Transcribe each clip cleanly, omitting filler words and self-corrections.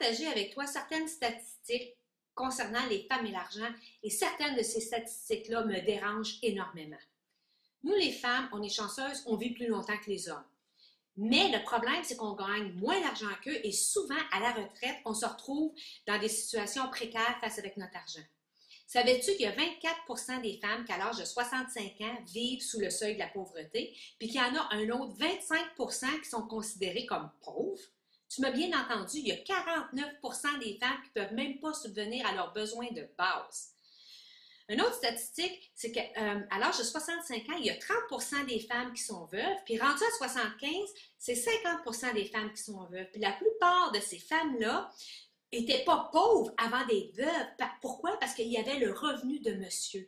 partager avec toi certaines statistiques concernant les femmes et l'argent et certaines de ces statistiques-là me dérangent énormément. Nous, les femmes, on est chanceuses, on vit plus longtemps que les hommes. Mais le problème, c'est qu'on gagne moins d'argent qu'eux et souvent, à la retraite, on se retrouve dans des situations précaires face avec notre argent. Savais-tu qu'il y a 24% des femmes qui, à l'âge de 65 ans, vivent sous le seuil de la pauvreté, puis qu'il y en a un autre 25% qui sont considérées comme pauvres? Tu m'as bien entendu, il y a 49% des femmes qui ne peuvent même pas subvenir à leurs besoins de base. Une autre statistique, c'est qu'à l'âge de 65 ans, il y a 30% des femmes qui sont veuves, puis rendu à 75, c'est 50% des femmes qui sont veuves. Puis la plupart de ces femmes-là n'étaient pas pauvres avant d'être veuves. Pourquoi? Parce qu'il y avait le revenu de monsieur.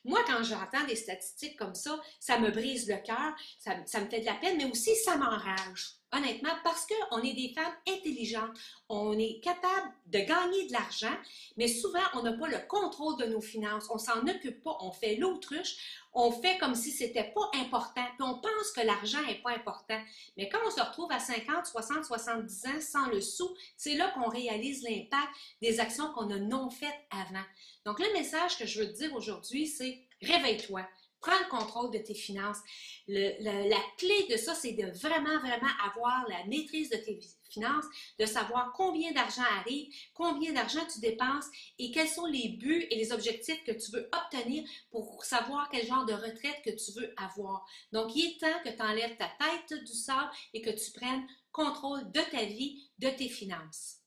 Moi, quand j'entends des statistiques comme ça me brise le cœur, ça me fait de la peine, mais aussi ça m'enrage. Honnêtement, parce qu'on est des femmes intelligentes, on est capable de gagner de l'argent, mais souvent, on n'a pas le contrôle de nos finances, on s'en occupe pas, on fait l'autruche, on fait comme si c'était pas important, puis on pense que l'argent n'est pas important. Mais quand on se retrouve à 50, 60, 70 ans sans le sou, c'est là qu'on réalise l'impact des actions qu'on a non faites avant. Donc, le message que je veux te dire aujourd'hui, c'est réveille-toi. Prends le contrôle de tes finances. La clé de ça, c'est de vraiment avoir la maîtrise de tes finances, de savoir combien d'argent arrive, combien d'argent tu dépenses et quels sont les buts et les objectifs que tu veux obtenir pour savoir quel genre de retraite que tu veux avoir. Donc, il est temps que tu enlèves ta tête du sable et que tu prennes contrôle de ta vie, de tes finances.